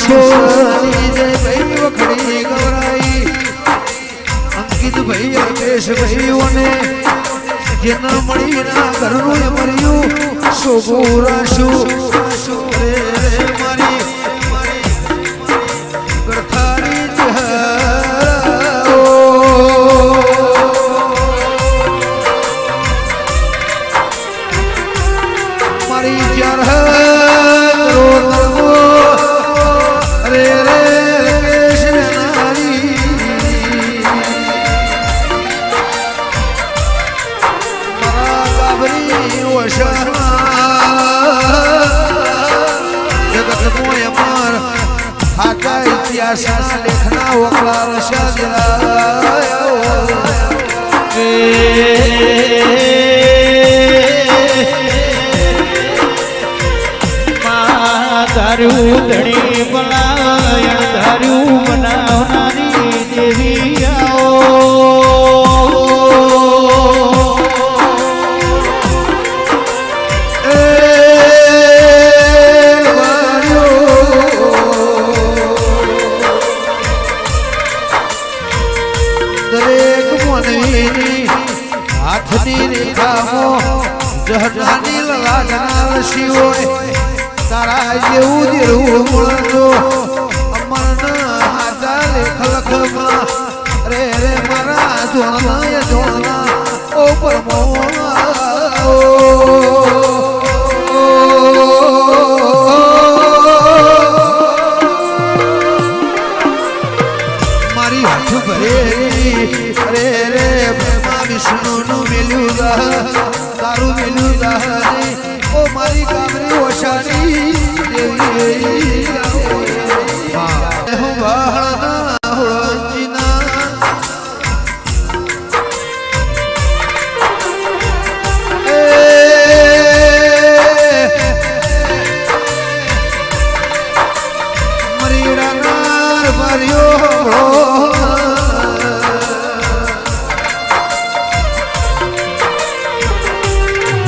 સોની જય ભાઈ વખડી ગવરાઈ અંકિત ભાઈ અલ્પેશ ભાઈઓને જેના મળી ના ઘરનું મર્યું સોગુરાશું મારી ગરથારી મારી ચાર રે રે રકેશ નારી મારા ગાભરી ઓશા જગત મોય માર હાકા ઇતિહાસ લેખના વકલા રશા દિલાયો ધાર્યું ધણી બલાયણ ધાર્યું બનાવનારી દેવી દરેક મોનવીની હાથની રેખામાં જહનાની લાગના શિવોય તારા જેવું દેવું મળતો અમરના હાથા લેખ લખમાં રે રે મારા જોણા જોણા ઓ પરમો મારી હાથ ભરેલી રે રે બ્રહ્મા વિષ્ણુનું મેલ્યું તારું મેલ્યું ઓ મારી કામરી ઓશાની દેવી હું બહારના હોળંજીના મરીડાનાર માર્યો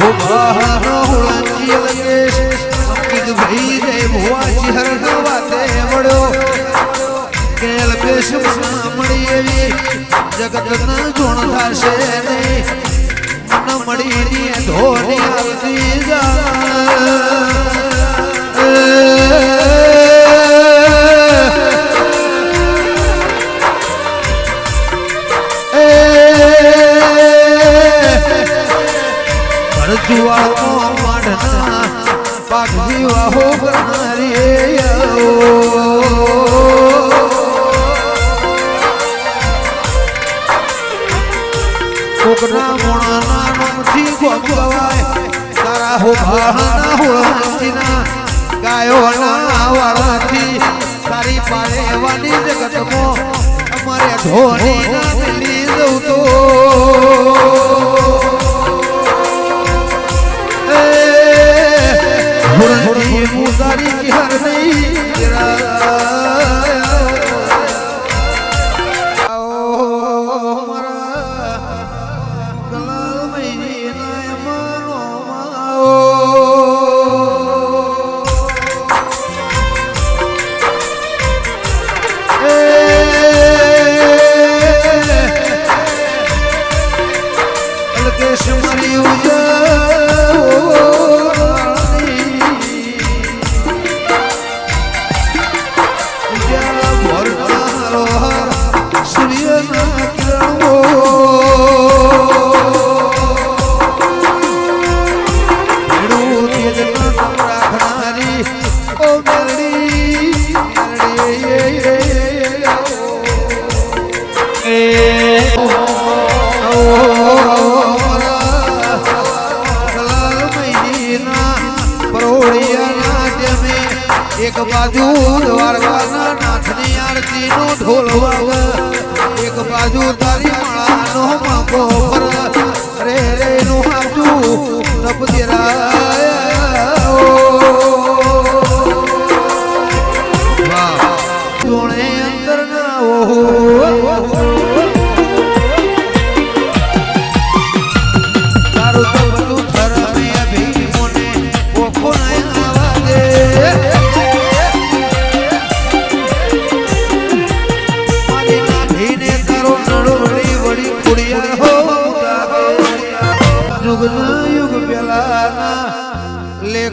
હું બહારનો હોળંજી લગેશ અંકિત ભાઈ જય ભુવાજી હર વાતે મળ્યો કે અલ્પેશ મળી એવી જગતના જોણ થશે નહીં મન મળી ધોની આવતી જુવાળો માઢના પાક જીવાહો કરનારી કોકના મોણાના નામથી ગોગવાય તારા હો ભાણા હોળંજીના ગાયોના વાળાથી તારી પાળેવાની જગતમાં અમારે ધોની ના મિલી દઉં તો હોળંજી મુદારી કી હર નહીં એક બાજુ દ્વારકાના નાથની આરતીનો ઢોલ વાગે એક બાજુ તારી માળાનો માગો પર રે રે નું હાજુ તપદેરાય વાહ જોણે અંતર ના ઓ તારું તો બધું ધરમે અભી મોને ઓખો ના આવા દે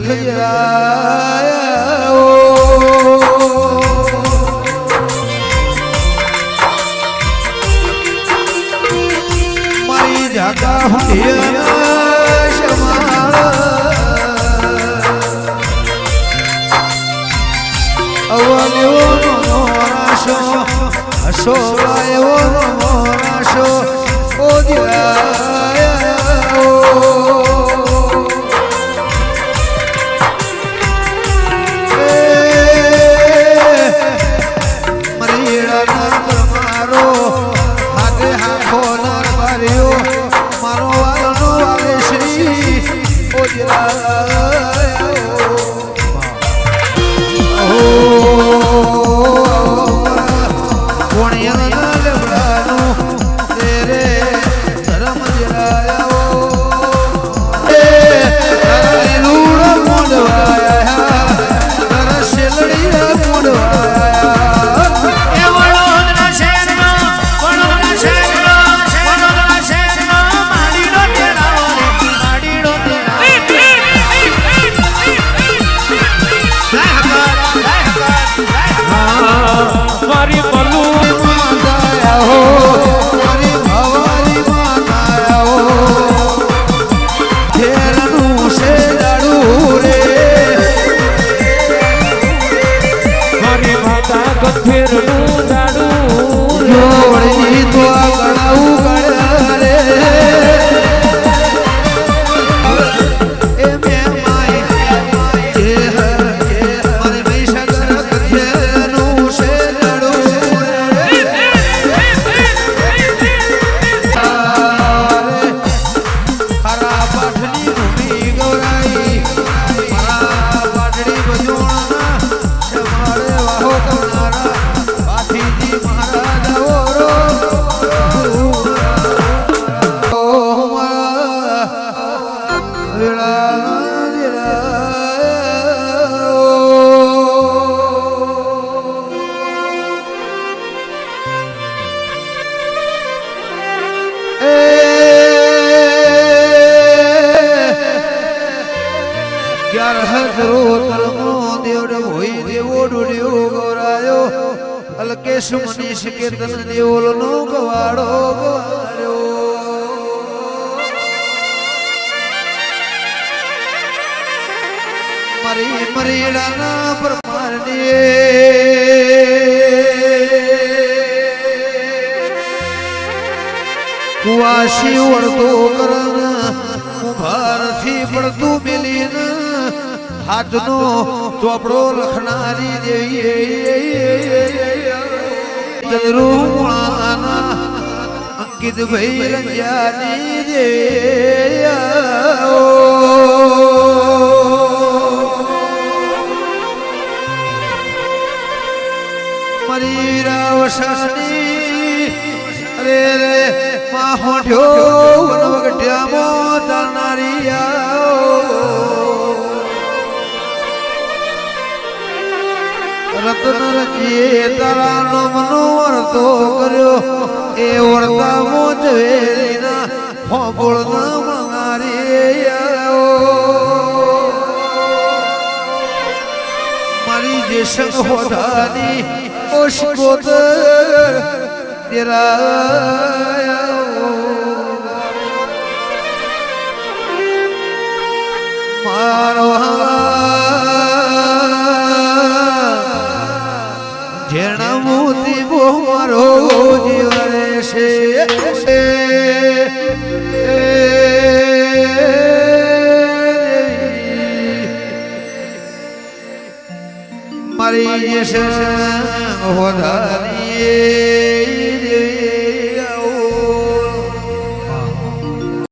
ખજરાયા મારી જાગા હસો એવો મોરાશો ઓ મારો હાથે હાથો નર ભર્યો મારો વાલનો વાલે શ્રી ઓ મારી બલુ મારી ભવારી માતા ફેરનું છે દાડું રે મારી માતા કથેરનું દાડું જોડી તો ગળાવું ગળ રે એ મેં માય જે મારી મહીસાગર કથેરનું છે દાડું રે ખરા પાઠની ભૂમિ ગૌરાઈ મારા પાટડી બજોણના શમાળે વાહો કરનારા પાઠીજી મહારાજ ઓરો અલકેશ મનીષ કેતન દેવલ નો ગવાડો ગવાડ્યો મારી મરીડાના પરમારને કુવાસી વળતો કરણ ભારથી પડતું મિલીન હાથનો ચોપડો લખનારી દેવી રૂમાના અંકિત ભાઈ રંજાની દેવી મારી રાવસાની રે રે માહોઠ્યો વનવગઢ્યામાં તાનારી રતન રચીએ તારાનો મનો વર્તો કર્યો એ વર્તા મોજવેલીના ફોબોળના મંગારી મારી જે સંગ હોધાની ઓશકોતર તેરા મારો જેણા મોતી બો મારો જીવરે છે મારી જે હોધાની